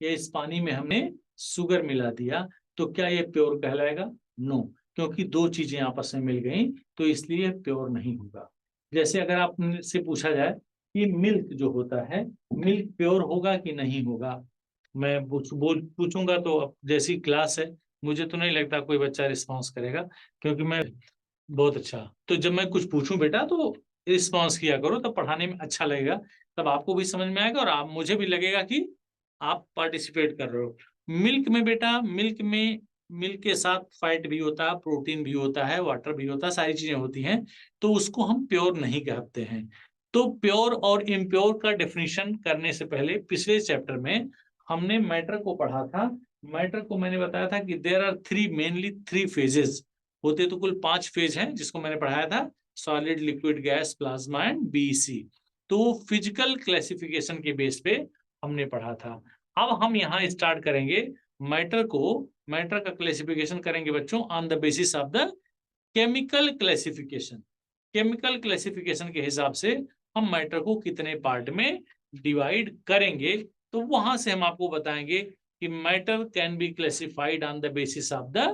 या इस पानी में हमने शुगर मिला दिया, तो क्या ये प्योर कहलाएगा? नो, क्योंकि दो चीजें आपस में मिल गई, तो इसलिए प्योर नहीं होगा। जैसे अगर आपसे पूछा जाए कि मिल्क जो होता है, मिल्क प्योर होगा कि नहीं होगा, मैं पूछूंगा तो अब जैसी क्लास है, मुझे तो नहीं लगता कोई बच्चा रिस्पॉन्स करेगा, क्योंकि मैं बहुत अच्छा, तो जब मैं कुछ पूछूं बेटा तो रिस्पॉन्स किया करो, तब पढ़ाने में अच्छा लगेगा, तब आपको भी समझ में आएगा और आप मुझे भी लगेगा कि आप पार्टिसिपेट कर रहे हो। मिल्क में बेटा, मिल्क के साथ फैट भी होता है, प्रोटीन भी होता है, वाटर भी होता है, सारी चीजें होती हैं, तो उसको हम प्योर नहीं कहते हैं। तो प्योर और इम्प्योर का डेफिनेशन करने से पहले पिछले चैप्टर में हमने मैटर को पढ़ा था। मैटर को मैंने बताया था कि there are mainly three phases होते, तो कुल 5 फेज हैं जिसको मैंने पढ़ाया था, solid, liquid, gas, plasma and BC. तो फिजिकल क्लासिफिकेशन के बेस पे हमने पढ़ा था। अब हम यहाँ स्टार्ट करेंगे मैटर का क्लासिफिकेशन करेंगे बच्चों on the basis of the chemical classification. Chemical classification के हिसाब से हम मैटर को कितने पार्ट में डिवाइड करेंगे, तो वहां से हम आपको बताएंगे कि matter can be classified on the basis of the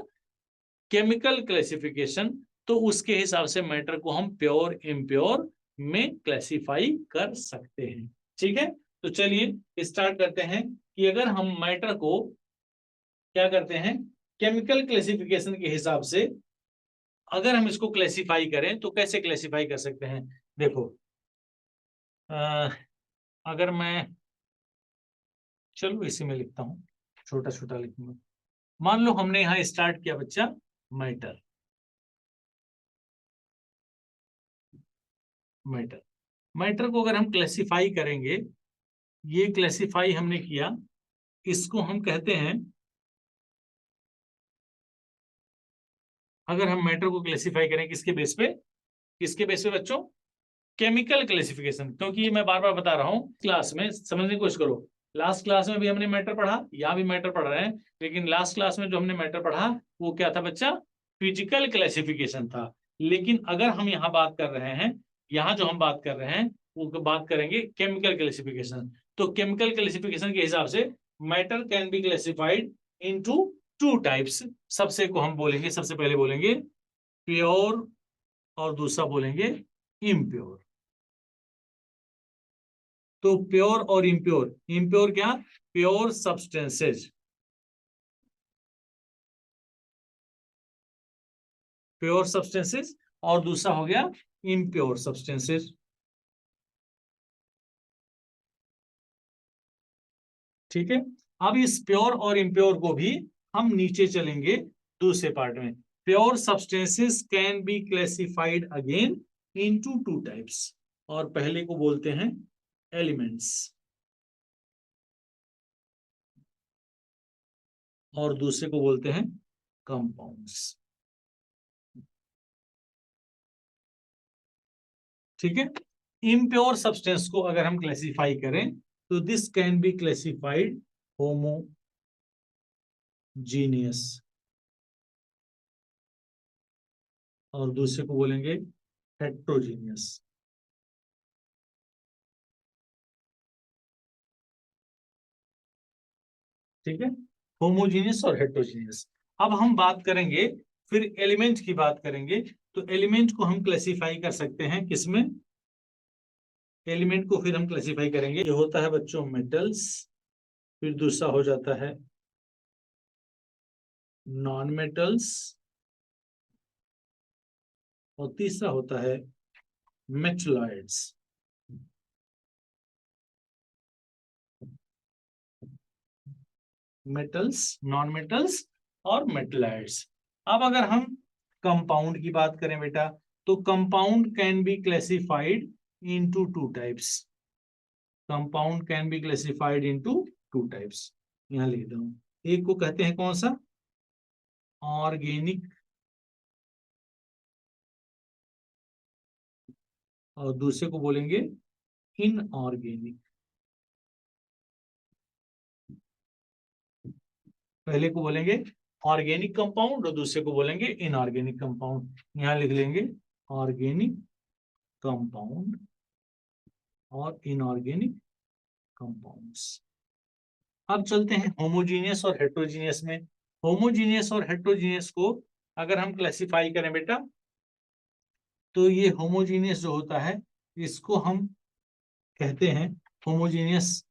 chemical classification. तो उसके हिसाब से मैटर को हम प्योर इम्प्योर में क्लासिफाई कर सकते हैं। ठीक है, तो चलिए स्टार्ट करते हैं कि अगर हम मैटर को क्या करते हैं, केमिकल क्लासिफिकेशन के हिसाब से अगर हम इसको क्लासिफाई करें तो कैसे क्लासिफाई कर सकते हैं। देखो, अगर मैं, चलो इसी में लिखता हूं, छोटा छोटा लिखूंगा। मान लो हमने यहां स्टार्ट किया बच्चा मैटर। मैटर मैटर को अगर हम क्लासिफाई करेंगे, ये क्लासिफाई हमने किया, इसको हम कहते हैं, अगर हम मैटर को क्लासिफाई करें किसके बेस पे बच्चों? Chemical classification. क्योंकि मैं बार बार बता रहा हूं, क्लास में समझने की कोशिश करो, लास्ट क्लास में भी हमने मैटर पढ़ा, यहाँ भी मैटर पढ़ रहे हैं, लेकिन लास्ट क्लास में जो हमने मैटर पढ़ा वो क्या था बच्चा? फिजिकल क्लासिफिकेशन था। लेकिन अगर हम यहाँ बात कर रहे हैं, यहाँ जो हम बात कर रहे हैं वो बात करेंगे केमिकल क्लासिफिकेशन। तो केमिकल क्लासिफिकेशन के हिसाब से matter can be classified into 2 types. सबसे पहले बोलेंगे प्योर और दूसरा बोलेंगे इम्प्योर। तो प्योर और इम्प्योर, इम्प्योर क्या? प्योर सब्सटेंसेज, प्योर सब्सटेंसेज, और दूसरा हो गया इम्प्योर सब्सटेंसेज। ठीक है, अब इस प्योर और इम्प्योर को भी हम नीचे चलेंगे दूसरे पार्ट में। Pure substances can be classified again into 2 types, और पहले को बोलते हैं एलिमेंट्स और दूसरे को बोलते हैं कंपाउंड्स। ठीक है, इम्प्योर सब्सटेंस को अगर हम क्लासिफाई करें तो this can be classified homogeneous, और दूसरे को बोलेंगे हेट्रोजीनियस। ठीक है, होमोजीनियस और हेट्रोजीनियस। अब हम बात करेंगे, फिर एलिमेंट की बात करेंगे, तो एलिमेंट को हम क्लासिफाई कर सकते हैं किसमें? एलिमेंट को फिर हम क्लासिफाई करेंगे, ये होता है बच्चों मेटल्स, फिर दूसरा हो जाता है नॉन मेटल्स, और तीसरा होता है मेटलॉइड्स। मेटल्स, नॉन मेटल्स और मेटलॉइड्स। अब अगर हम कंपाउंड की बात करें बेटा, तो compound can be classified into 2 types. Compound can be classified into 2 types, यहां लिख रहा हूं। एक को कहते हैं कौन सा? ऑर्गेनिक, और दूसरे को बोलेंगे इनऑर्गेनिक। पहले को बोलेंगे ऑर्गेनिक कंपाउंड और दूसरे को बोलेंगे इनऑर्गेनिक कंपाउंड। यहां लिख लेंगे ऑर्गेनिक कंपाउंड और इनऑर्गेनिक कंपाउंड्स। अब चलते हैं होमोजीनियस और हेट्रोजीनियस में। होमोजीनियस और हेट्रोजीनियस को अगर हम क्लासिफाई करें बेटा, तो ये होमोजीनियस जो होता है इसको हम कहते हैं, होमोजीनियस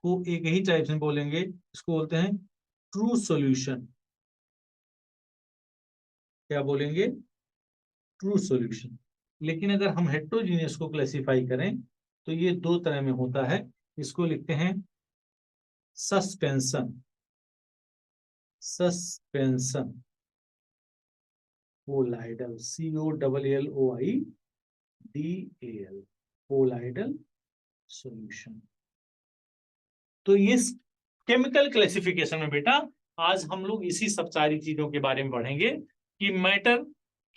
को एक ही टाइप से बोलेंगे, इसको बोलते हैं ट्रू सॉल्यूशन। क्या बोलेंगे? True solution. लेकिन अगर हम हेट्रोजीनियस को क्लासिफाई करें तो ये दो तरह में होता है। इसको लिखते हैं suspension. Suspension colloidal, COLLOIDAL, colloidal solution. तो ये केमिकल क्लासिफिकेशन में बेटा आज हम लोग इसी सब सारी चीजों के बारे में पढ़ेंगे कि मैटर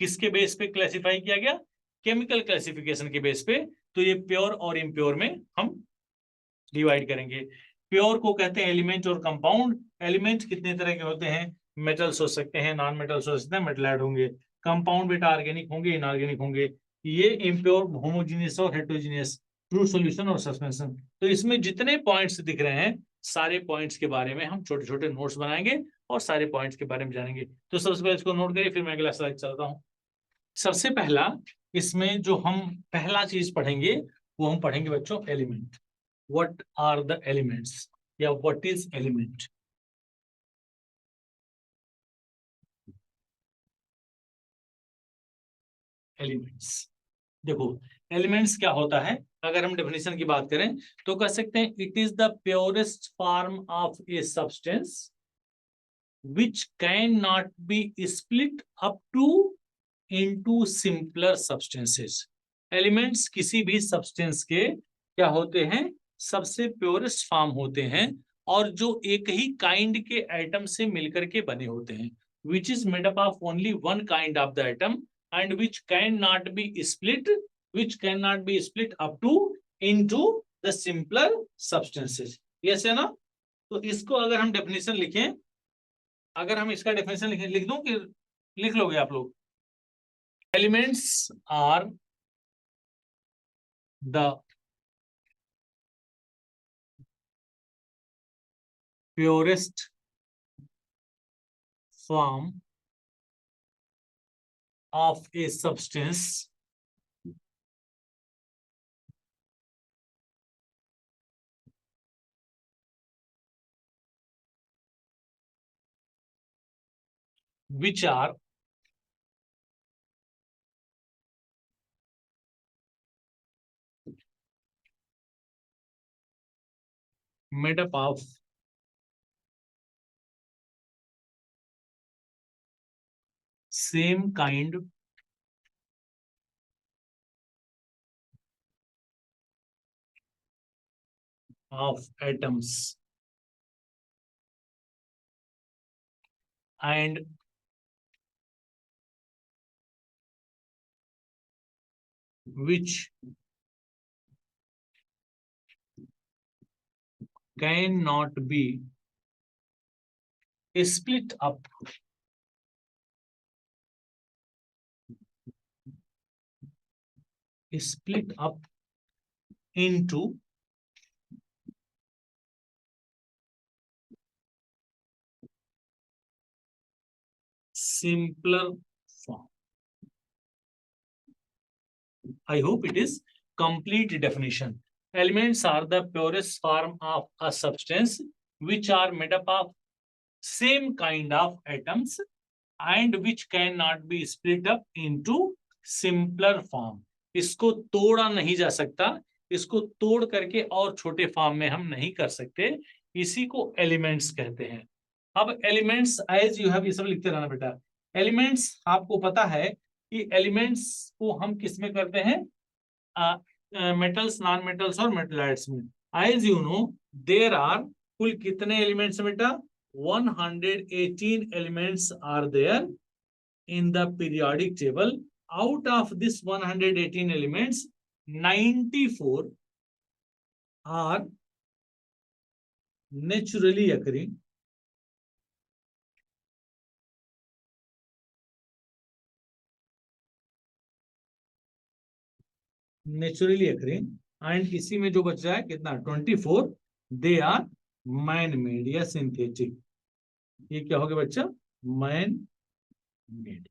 किसके बेस पे क्लासिफाई किया गया, केमिकल क्लासिफिकेशन के बेस पे। तो ये प्योर और इम्प्योर में हम डिवाइड करेंगे। प्योर को कहते हैं एलिमेंट और कंपाउंड। एलिमेंट कितने तरह के होते हैं? मेटल्स हो सकते हैं, नॉन मेटल्स हो सकते हैं, मेटलाइड होंगे। कंपाउंड बेटा ऑर्गेनिक होंगे, इनऑर्गेनिक होंगे। ये इम्प्योर, होमोजीनियस और हेट्रोजीनियस, ट्रू सॉल्यूशन और सस्पेंशन। तो इसमें जितने पॉइंट्स दिख रहे हैं सारे पॉइंट्स के बारे में हम छोटे छोटे नोट्स बनाएंगे और सारे पॉइंट्स के बारे में जानेंगे। तो सबसे पहले इसको नोट करिए, फिर मैं अगला स्लाइड चलता हूँ। सबसे पहला इसमें जो हम पहला चीज पढ़ेंगे वो हम पढ़ेंगे बच्चों element. What are the elements? या what is element? Elements, देखो एलिमेंट्स क्या होता है। अगर हम डेफिनेशन की बात करें तो कह सकते हैं it is the purest form of a substance which cannot be split up to into simpler substances। Elements किसी भी सब्सटेंस के क्या होते हैं? सबसे प्योरेस्ट फॉर्म होते हैं और जो एक ही काइंड के एटम से मिलकर के बने होते हैं, which is made up of only one kind of the atom and which cannot be split, which cannot be split up to into the simpler substances। Yes है ना? तो इसको अगर हम डेफिनेशन लिखें, अगर हम इसका डेफिनेशन लिखें, लिख दूं कि लिख लोगे आप लोग? Elements are the purest form of a substance which are made up of same kind of atoms and which cannot be split up into simpler form। I hope it is complete definition. Elements are the purest form of a substance which are made up of same kind of atoms and which cannot be split up into simpler form। इसको तोड़ा नहीं जा सकता, इसको तोड़ करके और छोटे फॉर्म में हम नहीं कर सकते, इसी को एलिमेंट्स कहते हैं। अब एलिमेंट्स एज यू हैव, ये सब लिखते रहना बेटा। एलिमेंट्स आपको पता है कि एलिमेंट्स को हम किस में करते हैं? मेटल्स, नॉन मेटल्स और मेटलाइट्स में। As you know there are, कुल कितने एलिमेंट्स बेटा? 118 elements are there in the periodic table। Out of this 118 elements, 94 are naturally occurring, and इसी में जो बच रहा है कितना? 24 they are मैन मेड या सिंथेटिक। ये क्या हो गया बच्चा? Man made.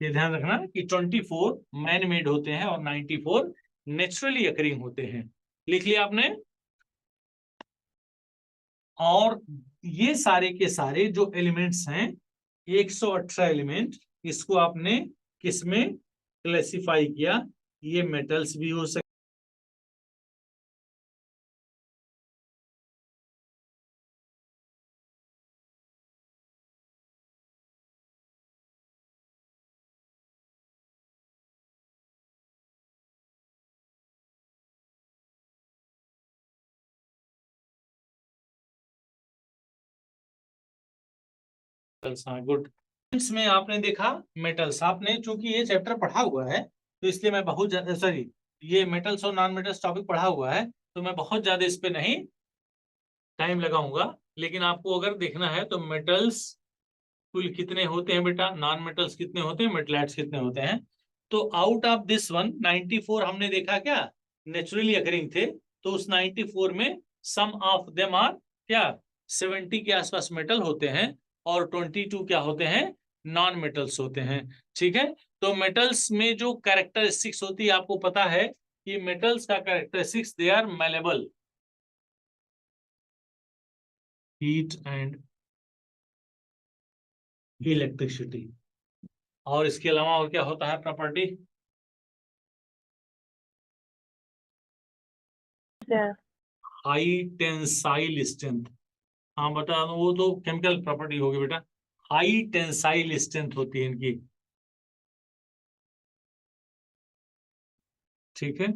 ये ध्यान रखना कि 24 मैन मेड होते हैं और 94 नेचुरली अकरिंग होते हैं। लिख लिया आपने? और ये सारे के सारे जो एलिमेंट्स हैं 118 एलिमेंट, इसको आपने किसमें क्लासिफाई किया? ये मेटल्स भी हो सकते मेटल्स। हाँ, गुड। इसमें आपने देखा मेटल्स, आपने चूंकि ये चैप्टर पढ़ा हुआ है तो इसलिए मैं बहुत ज्यादा, सॉरी, ये मेटल्स और नॉन मेटल्स टॉपिक पढ़ा हुआ है तो मैं बहुत ज्यादा इस पे नहीं टाइम लगाऊंगा। लेकिन आपको अगर देखना है तो मेटल्स कुल कितने होते हैं बेटा, नॉन मेटल्स कितने होते हैं, मेटलाइट्स कितने होते हैं। तो आउट ऑफ दिस वन 94 हमने देखा क्या नेचुरली अकरिंग थे, तो उस 94 में सम ऑफ देम आर क्या 70 के आसपास मेटल होते हैं और 22 क्या होते हैं, नॉन मेटल्स होते हैं। ठीक है, तो मेटल्स में जो कैरेक्टरिस्टिक्स होती है आपको पता है कि मेटल्स का characteristics they are malleable, heat and electricity. और इसके अलावा और क्या होता है प्रॉपर्टी? High tensile strength. हाँ बता दो, वो तो केमिकल प्रॉपर्टी होगी बेटा। हाई टेंसाइल स्ट्रेंथ होती है इनकी। ठीक है,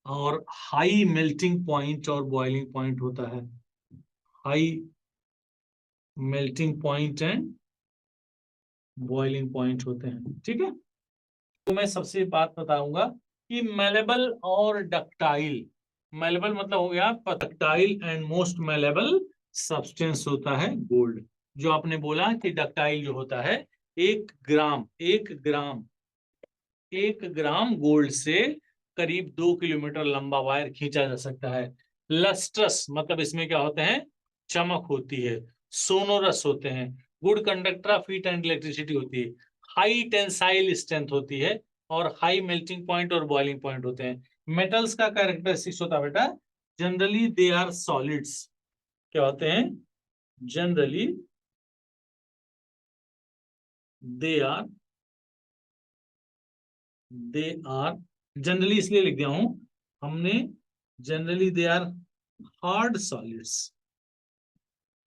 और हाई मेल्टिंग पॉइंट और बॉइलिंग पॉइंट होता है। High melting point and boiling point होते हैं। ठीक है, तो मैं सबसे बात बताऊंगा कि मेलेबल और डक्टाइल। मेलेबल मतलब हो गया ductile and most malleable substance होता है गोल्ड। जो आपने बोला कि डक्टाइल जो होता है 1 ग्राम, 1 ग्राम, 1 ग्राम गोल्ड से करीब 2 किलोमीटर लंबा वायर खींचा जा सकता है। लस्ट्रस मतलब इसमें क्या होते हैं, चमक होती है। सोनोरस होते हैं, good conductor of heat and electricity होती है। हाई टेंसाइल स्ट्रेंथ होती है और हाई मेल्टिंग पॉइंट और बॉइलिंग पॉइंट होते हैं। मेटल्स का कैरेक्टरिस्टिक्स होता है बेटा जनरली दे आर सॉलिड्स। क्या होते हैं? Generally they are they are generally इसलिए लिख दिया हूं हमने, generally they are hard solids.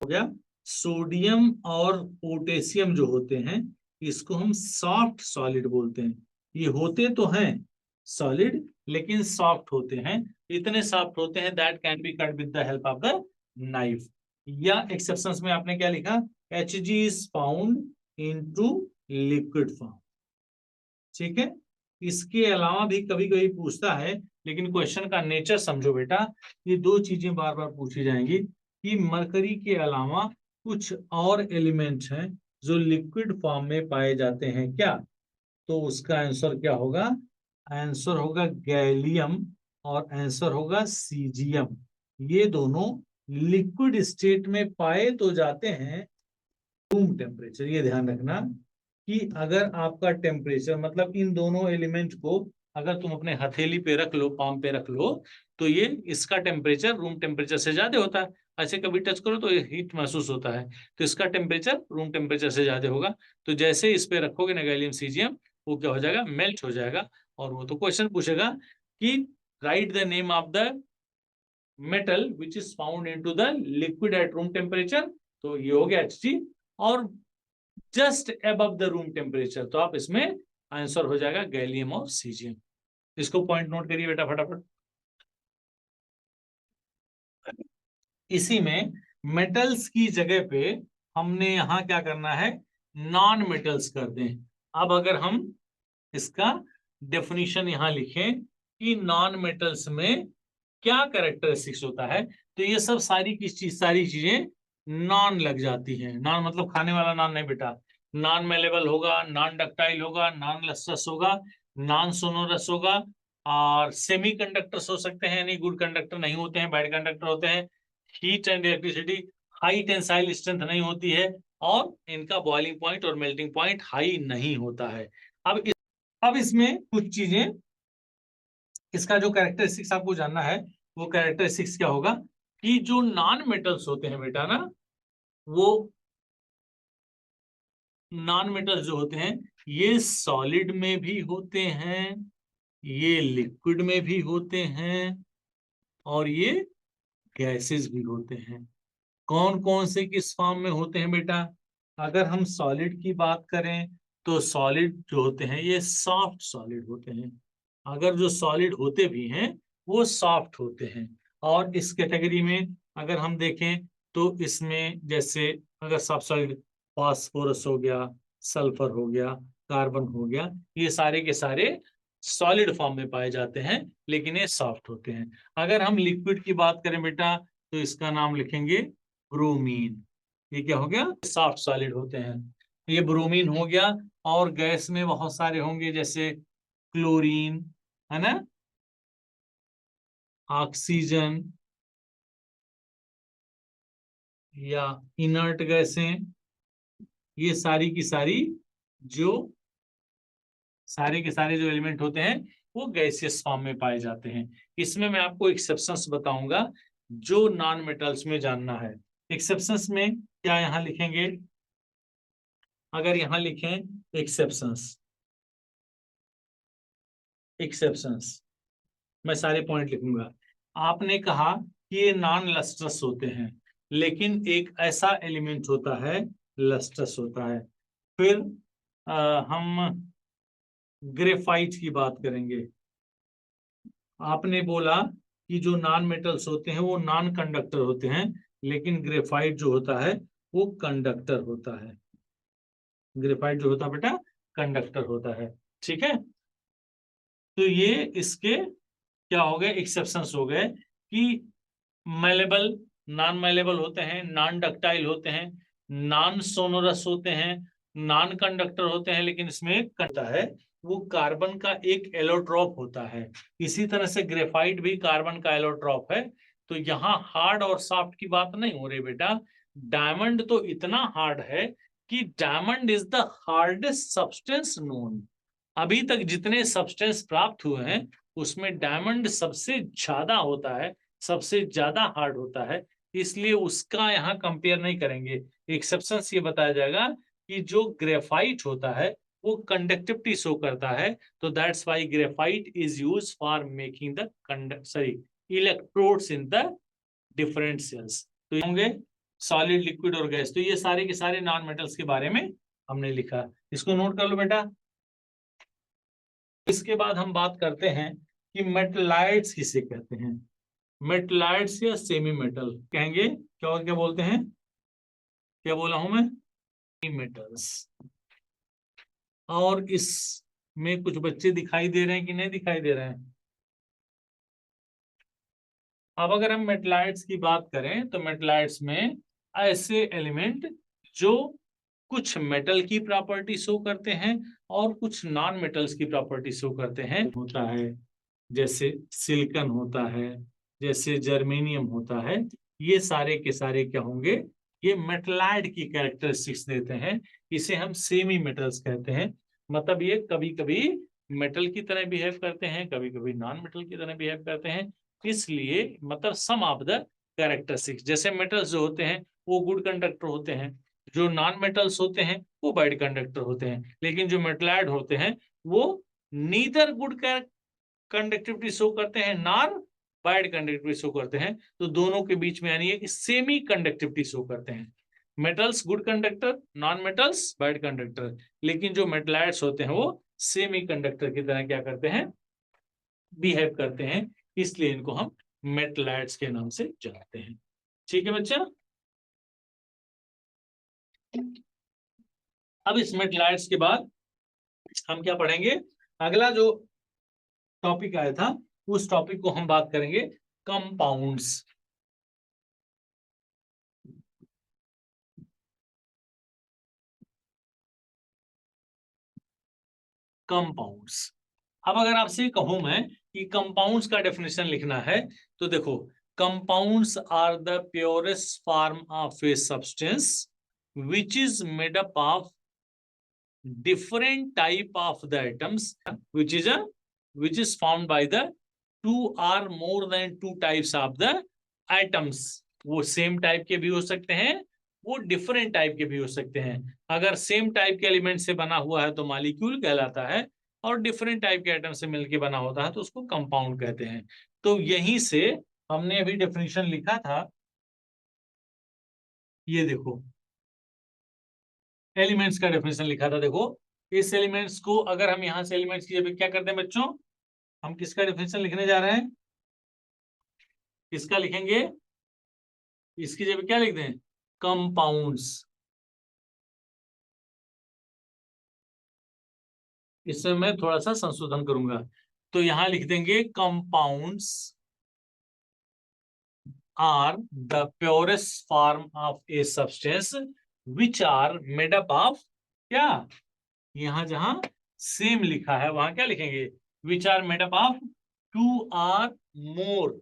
हो गया। सोडियम और पोटेशियम जो होते हैं इसको हम सॉफ्ट सॉलिड बोलते हैं। ये होते तो हैं सॉलिड लेकिन सॉफ्ट होते हैं, इतने सॉफ्ट होते हैं that can be cut with the help of the knife. या एक्सेप्शंस में आपने क्या लिखा, Hg is found into liquid form. ठीक है, इसके अलावा भी कभी कभी पूछता है, लेकिन क्वेश्चन का नेचर समझो बेटा, ये दो चीजें बार बार पूछी जाएंगी कि मरकरी के अलावा कुछ और एलिमेंट हैं जो लिक्विड फॉर्म में पाए जाते हैं क्या? तो उसका आंसर क्या होगा? आंसर होगा गैलियम और आंसर होगा सीजियम। ये दोनों लिक्विड स्टेट में पाए तो जाते हैं रूम टेम्परेचर। ये ध्यान रखना कि अगर आपका टेम्परेचर मतलब इन दोनों एलिमेंट को अगर तुम अपने हथेली पे रख लो, पाम पे रख लो, तो ये इसका टेम्परेचर रूम टेम्परेचर से ज्यादा होता है। ऐसे कभी टच करो तो ये हीट महसूस होता है, तो इसका टेम्परेचर रूम टेम्परेचर से ज्यादा होगा। तो जैसे इस पे रखोगे ना गैलियम सीजियम, वो क्या हो जाएगा, मेल्ट हो जाएगा। और वो तो क्वेश्चन पूछेगा कि right the name of the metal which is found into the liquid at room temperature, तो ये हो गया Hg। और just above the room temperature, तो आप इसमें आंसर हो जाएगा गैलियम और सीजियम। इसको पॉइंट नोट करिए बेटा फटाफट। इसी में मेटल्स की जगह पे हमने यहां क्या करना है, नॉन मेटल्स कर दें। अब अगर हम इसका डेफिनेशन यहां लिखें कि नॉन मेटल्स में क्या कैरेक्टरिस्टिक्स होता है, तो ये सब सारी चीजें नॉन लग जाती हैं। नॉन मतलब खाने वाला नॉन नहीं बेटा, नॉन मेलेबल होगा, नॉन डक्टाइल होगा, नॉन लस्ट्रस होगा, नॉन सोनोरस होगा, और सेमी कंडक्टर्स हो सकते हैं, यानी गुड कंडक्टर नहीं होते हैं, बैड कंडक्टर होते हैं। Heat and electricity, high tensile strength नहीं होती है, और इनका बॉइलिंग पॉइंट और मेल्टिंग पॉइंट हाई नहीं होता है। अब इसमें कुछ चीजें, इसका जो कैरेक्टरिस्टिक्स आपको जानना है, वो कैरेक्टरिस्टिक्स क्या होगा कि जो नॉन मेटल्स होते हैं बेटा ना, वो नॉन मेटल्स जो होते हैं, ये सॉलिड में भी होते हैं, ये लिक्विड में भी होते हैं, और ये गैसेस भी होते हैं। कौन कौन से किस फॉर्म में होते हैं बेटा? अगर हम सॉलिड की बात करें तो सॉलिड जो होते हैं ये सॉफ्ट सॉलिड होते हैं। अगर जो सॉलिड होते भी हैं वो सॉफ्ट होते हैं। और इस कैटेगरी में अगर हम देखें तो इसमें जैसे अगर सॉफ्ट सॉलिड, फास्फोरस हो गया, सल्फर हो गया, कार्बन हो गया, ये सारे के सारे सॉलिड फॉर्म में पाए जाते हैं, लेकिन ये सॉफ्ट होते हैं। अगर हम लिक्विड की बात करें बेटा तो इसका नाम लिखेंगे ब्रोमीन। ये क्या हो गया? सॉफ्ट सॉलिड होते हैं, ये ब्रोमीन हो गया। और गैस में बहुत सारे होंगे, जैसे क्लोरीन, है ना, ऑक्सीजन, या इनर्ट गैसें, ये सारी की सारी जो सारे के सारे जो एलिमेंट होते हैं वो गैसियस फॉर्म में पाए जाते हैं। इसमें मैं आपको एक्सेप्शंस बताऊंगा जो नॉन मेटल्स में जानना है। एक्सेप्शंस में क्या यहाँ लिखेंगे? अगर यहाँ लिखें एक्सेप्शंस, एक्सेप्शंस, मैं सारे पॉइंट लिखूंगा। आपने कहा कि ये नॉन लस्ट्रस होते हैं, लेकिन एक ऐसा एलिमेंट होता है लस्ट्रस होता है। फिर हम ग्रेफाइट की बात करेंगे। आपने बोला कि जो नॉन मेटल्स होते हैं वो नॉन कंडक्टर होते हैं, लेकिन ग्रेफाइट जो होता है वो कंडक्टर होता है। ग्रेफाइट जो होता है बेटा कंडक्टर होता है। ठीक है, तो ये इसके क्या हो गए? एक्सेप्शंस हो गए कि मेलेबल, नॉन मेलेबल होते हैं, नॉन डक्टाइल होते हैं, नॉन सोनोरस होते हैं, नॉन कंडक्टर होते हैं, लेकिन इसमें करता है वो कार्बन का एक एलोट्रॉप होता है। इसी तरह से ग्रेफाइट भी कार्बन का एलोट्रॉप है। तो यहाँ हार्ड और सॉफ्ट की बात नहीं हो रही बेटा। डायमंड तो इतना हार्ड है कि diamond is the hardest substance known. अभी तक जितने सब्सटेंस प्राप्त हुए हैं उसमें डायमंड सबसे ज्यादा होता है, सबसे ज्यादा हार्ड होता है, इसलिए उसका यहाँ कंपेयर नहीं करेंगे। एक्सेप्शन ये बताया जाएगा कि जो ग्रेफाइट होता है वो कंडक्टिविटी शो करता है, तो that's why graphite is use for making the electrodes in the different cells. तो ये होंगे सॉलिड, लिक्विड और गैस। तो ये सारे के सारे नॉन मेटल्स के बारे में हमने लिखा, इसको नोट कर लो बेटा। इसके बाद हम बात करते हैं कि मेटलाइट्स किसे कहते हैं। मेटलाइट्स या सेमी मेटल कहेंगे, क्या और क्या बोलते हैं? क्या बोला हूं मैं? मेटल्स। और इसमें कुछ बच्चे दिखाई दे रहे हैं कि नहीं दिखाई दे रहे हैं? अब अगर हम मेटलाइट्स की बात करें तो मेटलाइट्स में ऐसे एलिमेंट जो कुछ मेटल की प्रॉपर्टी शो करते हैं और कुछ नॉन मेटल्स की प्रॉपर्टी शो करते हैं होता है। जैसे सिलिकॉन होता है, जैसे जर्मेनियम होता है, ये सारे के सारे क्या होंगे? ये मेटलाइड की कैरेक्टरिस्टिक्स देते हैं। इसे हम सेमी मेटल्स कहते हैं। मतलब ये कभी कभी मेटल की तरह बिहेव करते हैं, कभी कभी नॉन मेटल की तरह बिहेव करते हैं। इसलिए मतलब सम ऑफ द कैरेक्टरिस्टिक्स, जैसे मेटल्स जो होते हैं वो गुड कंडक्टर होते हैं, जो नॉन मेटल्स होते हैं वो बैड कंडक्टर होते हैं, लेकिन जो मेटलाइड होते हैं वो नीदर गुड कंडक्टिविटी शो करते हैं नॉर बैड कंडक्टिविटी शो करते हैं। तो दोनों के बीच में यानी कि सेमी कंडक्टिविटी शो करते हैं। Metals good conductor, non metals bad conductor, लेकिन जो मेटलाइट्स होते हैं वो सेमी कंडक्टर की तरह क्या करते हैं? बिहेव करते हैं। इसलिए इनको हम मेटलाइट्स के नाम से जानते हैं। ठीक है बच्चा। अब इस मेटलाइट्स के बाद हम क्या पढ़ेंगे? अगला जो टॉपिक आया था उस टॉपिक को हम बात करेंगे कंपाउंड्स। कंपाउंड्स अब अगर आपसे कहूं मैं कि कंपाउंड्स का डेफिनेशन लिखना है, तो देखो, compounds are the purest form of a substance which is made up of different type of the atoms which is formed by the two or more than two types of the atoms। वो same type के भी हो सकते हैं, वो different type के भी हो सकते हैं। अगर सेम टाइप के एलिमेंट से बना हुआ है तो मॉलिक्यूल कहलाता है, और डिफरेंट टाइप के एटम से मिलकर बना होता है तो उसको कंपाउंड कहते हैं। तो यहीं से हमने अभी डेफिनेशन लिखा था, ये देखो एलिमेंट्स का डेफिनेशन लिखा था। देखो, इस एलिमेंट्स को अगर हम यहां से एलिमेंट्स की जगह क्या करते हैं बच्चों, हम किसका डेफिनेशन लिखने जा रहे हैं, किसका लिखेंगे, इसकी जगह क्या लिखते हैं, कंपाउंड्स। इसमें मैं थोड़ा सा संशोधन करूंगा, तो यहां लिख देंगे compounds are the purest form of a substance which are made up of, क्या, यहां जहां सेम लिखा है वहां क्या लिखेंगे, which are made up of two or more,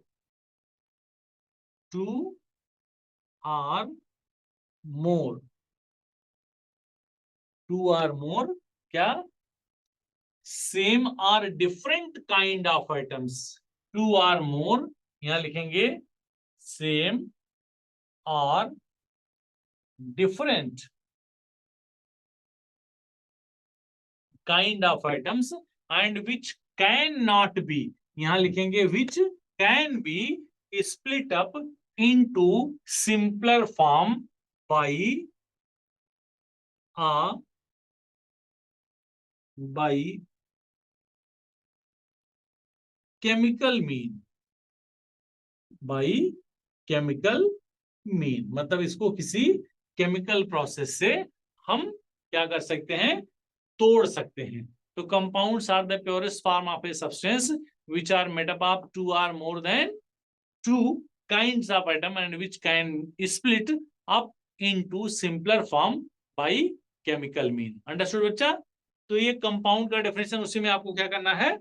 two or more, two or more, क्या, same or different kind of items, two or more, यहां लिखेंगे सेम और different kind of items and which can not be, यहां लिखेंगे which can be split up into simpler form by by chemical mean, by chemical mean, मतलब इसको किसी chemical process से हम क्या कर सकते हैं, तोड़ सकते हैं। तो compounds are the purest form of a substance which are made up of two or more than two kinds of item and which can split up into simpler form by chemical mean. Understood बच्चा? तो ये compound का definition, उसी में आपको क्या करना है,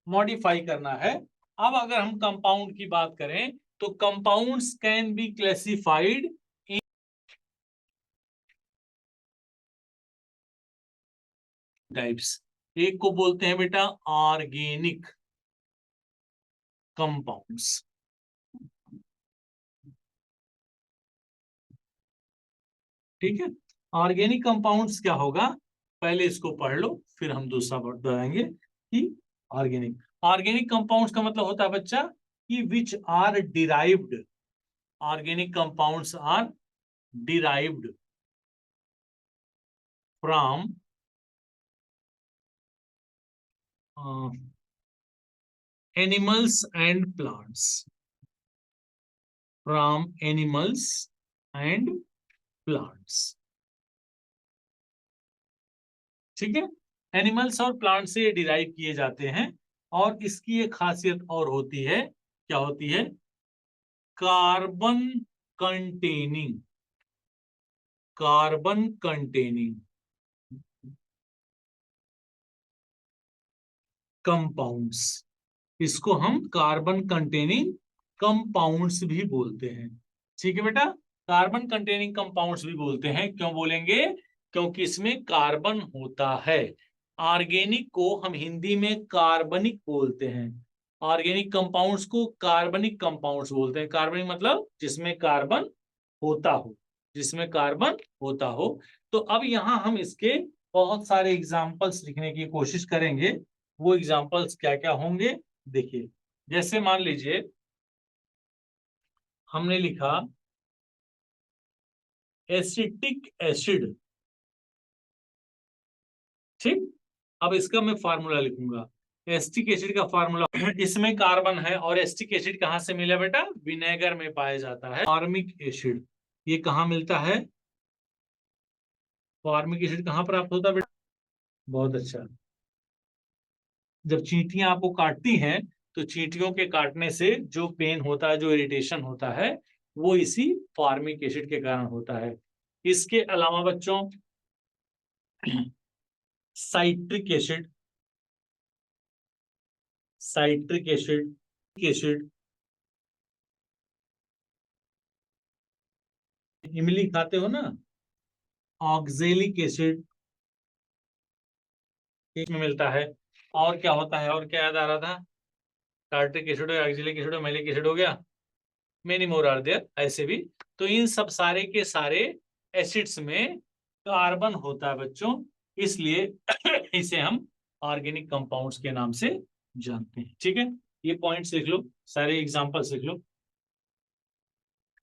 मॉडिफाई करना है। अब अगर हम कंपाउंड की बात करें तो compounds can be classified in types. एक को बोलते हैं बेटा ऑर्गेनिक कंपाउंड्स, ठीक है। ऑर्गेनिक कंपाउंड्स क्या होगा, पहले इसको पढ़ लो फिर हम दूसरा बताएंगे कि ऑर्गेनिक। ऑर्गेनिक कंपाउंड्स का मतलब होता है बच्चा कि which are derived, organic compounds are derived from animals and plants, from animals and plants, ठीक है। एनिमल्स और प्लांट से डिराइव किए जाते हैं, और इसकी एक खासियत और होती है, क्या होती है, carbon containing, carbon containing compounds, इसको हम कार्बन कंटेनिंग कंपाउंड्स भी बोलते हैं, ठीक है बेटा। कार्बन कंटेनिंग कंपाउंड्स भी बोलते हैं, क्यों बोलेंगे, क्योंकि इसमें कार्बन होता है। ऑर्गेनिक को हम हिंदी में कार्बनिक बोलते हैं, ऑर्गेनिक कंपाउंड्स को कार्बनिक कंपाउंड्स बोलते हैं। कार्बनिक मतलब जिसमें कार्बन होता हो, जिसमें कार्बन होता हो। तो अब यहां हम इसके बहुत सारे एग्जाम्पल्स लिखने की कोशिश करेंगे। वो एग्जाम्पल्स क्या क्या होंगे, देखिए, जैसे मान लीजिए हमने लिखा एसिटिक एसिड, ठीक। अब इसका मैं फार्मूला लिखूंगा, एसिटिक एसिड का फार्मूला इसमें कार्बन है, और एसिटिक एसिड कहां से मिला बेटा, विनेगर में पाया जाता है। फॉर्मिक एसिड, ये कहां मिलता है, फॉर्मिक एसिड कहां प्राप्त होता है बेटा, बहुत अच्छा, जब चींटियां आपको काटती हैं तो चींटियों के काटने से जो पेन होता है, जो इरिटेशन होता है, वो इसी फॉर्मिक एसिड के कारण होता है। इसके अलावा बच्चों citric acid, citric acid, acid, इमली खाते हो ना, ऑक्जेलिक एसिड में मिलता है। और क्या होता है, और क्या याद आ रहा था, tartaric acid, oxalic acid, malic acid हो गया, मेनी मोर आर देयर, ऐसे भी। तो इन सब सारे के सारे एसिड्स में कार्बन होता है बच्चों, इसलिए इसे हम ऑर्गेनिक कंपाउंड्स के नाम से जानते हैं। ठीक है, ये पॉइंट्स लिख लो, सारे एग्जांपल्स लिख लो।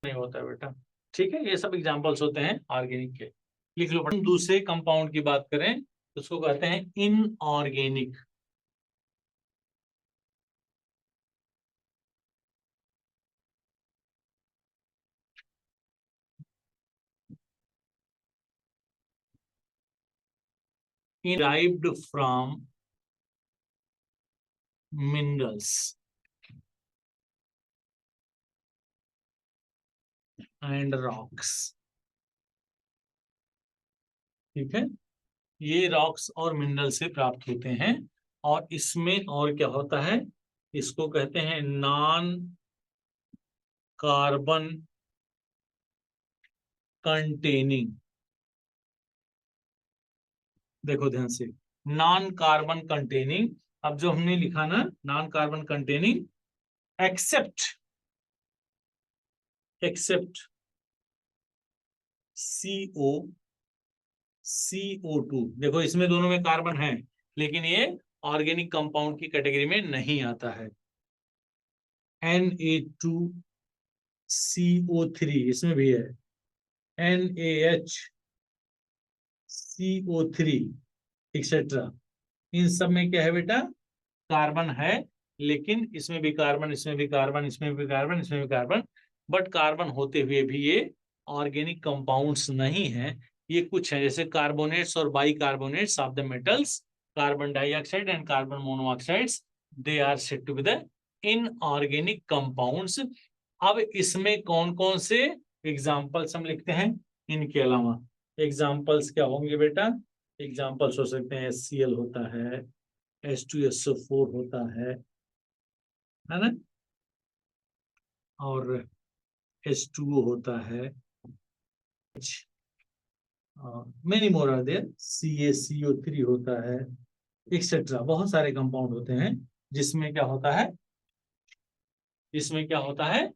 नहीं होता है बेटा, ठीक है, ये सब एग्जांपल्स होते हैं ऑर्गेनिक के, लिख लो। हम दूसरे कंपाउंड की बात करें तो उसको कहते हैं inorganic. derived from minerals and rocks। ठीक है, ये रॉक्स और मिनरल से प्राप्त होते हैं। और इसमें और क्या होता है, इसको कहते हैं नॉन कार्बन कंटेनिंग। देखो ध्यान से, नॉन कार्बन कंटेनिंग। अब जो हमने लिखा ना, non carbon containing except, except CO, CO2। देखो इसमें दोनों में कार्बन है, लेकिन ये ऑर्गेनिक कंपाउंड की कैटेगरी में नहीं आता है। Na2CO3 इसमें भी है, NaHCO3 एक्सेट्रा। इन सब में क्या है बेटा, कार्बन है, लेकिन इसमें भी कार्बन, इसमें भी कार्बन, इसमें भी कार्बन, इसमें भी कार्बन। बट कार्बन होते हुए भी ये ऑर्गेनिक कंपाउंड्स नहीं है। ये कुछ है जैसे कार्बोनेट्स और bicarbonates of the metals, carbon dioxide and carbon monoxides, they are said to be the inorganic compounds. अब इसमें कौन कौन से एग्जाम्पल्स हम लिखते हैं इनके अलावा, एग्जाम्पल्स क्या होंगे बेटा, एग्जाम्पल्स हो सकते हैं HCl होता है, H2SO4 होता है ना, और H2O होता है, many more are there, CaCO3 होता है, एक्सेट्रा। बहुत सारे कंपाउंड होते हैं जिसमें क्या होता है, जिसमें क्या होता है,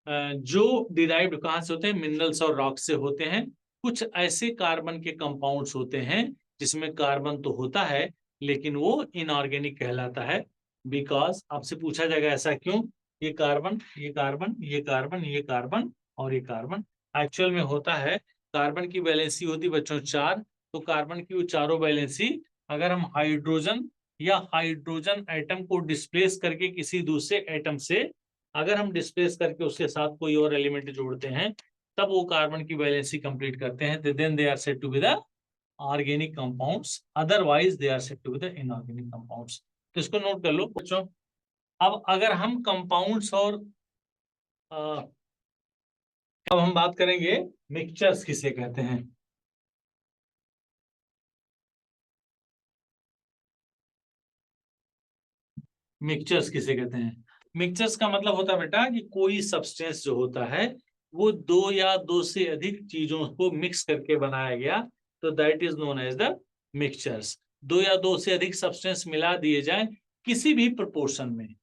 जो डिराइव्ड कहाँ से होते हैं, मिनरल्स और रॉक से होते हैं। कुछ ऐसे कार्बन के कंपाउंड्स होते हैं जिसमें कार्बन तो होता है लेकिन वो इनऑर्गेनिक कहलाता है। बिकॉज आपसे पूछा जाएगा ऐसा क्यों, ये कार्बन, ये कार्बन, ये कार्बन, ये कार्बन और ये कार्बन। एक्चुअल में होता है, कार्बन की वैलेंसी होती बच्चों 4, तो कार्बन की वो चारों वैलेंसी अगर हम हाइड्रोजन या हाइड्रोजन एटम को डिस्प्लेस करके किसी दूसरे एटम से अगर हम डिस्प्लेस करके उसके साथ कोई और एलिमेंट जोड़ते हैं, तब वो कार्बन की वैलेंसी कंप्लीट करते हैं, then they are said to be the organic compounds, otherwise they are said to be the inorganic compounds. तो इसको नोट कर लो बच्चों। अब अगर हम कंपाउंड्स और अब हम बात करेंगे मिक्सचर्स किसे कहते हैं। मिक्सचर्स किसे कहते हैं, मिक्सचर्स का मतलब होता है बेटा कि कोई सब्सटेंस जो होता है वो दो या दो से अधिक चीजों को मिक्स करके बनाया गया, तो that is known as the mixtures. दो या दो से अधिक सब्सटेंस मिला दिए जाए किसी भी प्रोपोर्शन में,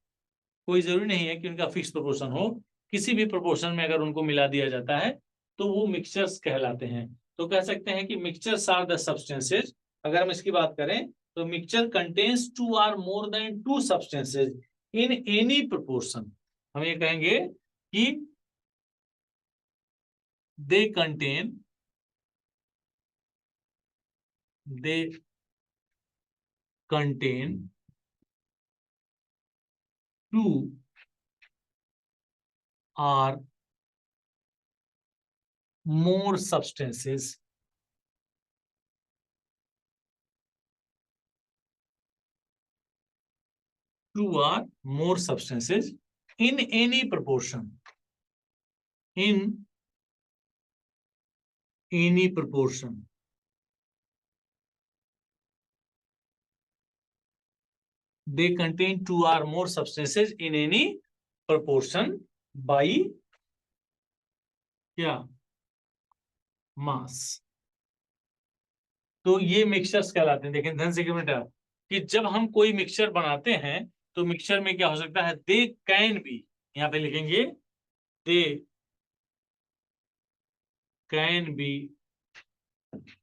कोई जरूरी नहीं है कि उनका फिक्स प्रोपोर्शन हो, किसी भी प्रोपोर्शन में अगर उनको मिला दिया जाता है तो वो मिक्सचर्स कहलाते हैं। तो कह सकते हैं कि मिक्सचर्स आर द सब्सटेंसेज। अगर हम इसकी बात करें तो मिक्सचर कंटेन्स 2 और more than 2 substances in any proportion. हम ये कहेंगे कि they contain, they contain 2 or more substances, 2 or more substances in any proportion, in any proportion, they contain two or more substances in any proportion by क्या मास। तो ये mixtures कहलाते हैं। देखें ध्यान से बेटा कि जब हम कोई मिक्सचर बनाते हैं तो मिक्सचर में क्या हो सकता है, दे कैन बी, यहां पे लिखेंगे they can be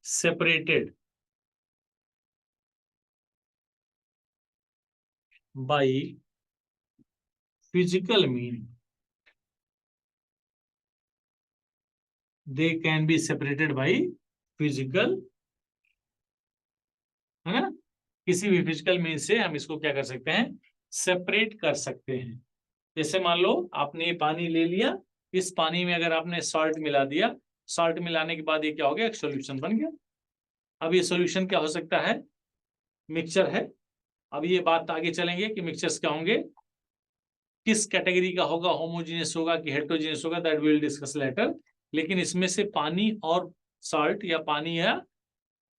separated by physical mean, they can be separated by physical, है ना, किसी भी फिजिकल मीन से हम इसको क्या कर सकते हैं, सेपरेट कर सकते हैं। जैसे मान लो आपने ये पानी ले लिया, इस पानी में अगर आपने सॉल्ट मिला दिया, सॉल्ट मिलाने के बाद ये क्या हो गया, एक सॉल्यूशन बन गया। अब ये सॉल्यूशन क्या हो सकता है, मिक्सचर है। अब ये बात आगे चलेंगे कि मिक्सचर्स क्या होंगे, किस कैटेगरी का होगा, होमोजीनियस होगा कि हेटेरोजीनियस होगा, that we will discuss later. लेकिन इसमें से पानी और सॉल्ट या पानी या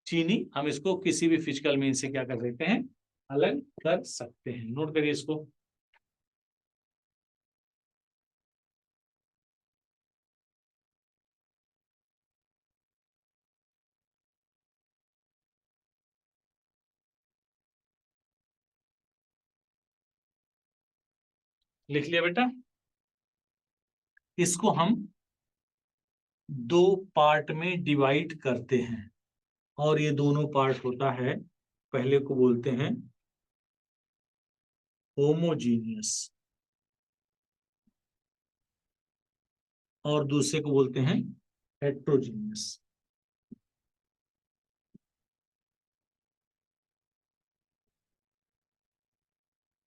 चीनी, हम इसको किसी भी फिजिकल मीन से क्या कर सकते हैं, अलग कर सकते हैं। नोट करिए इसको। लिख लिया बेटा। इसको हम दो पार्ट में डिवाइड करते हैं और ये दोनों पार्ट होता है, पहले को बोलते हैं होमोजीनियस और दूसरे को बोलते हैं हेट्रोजीनियस।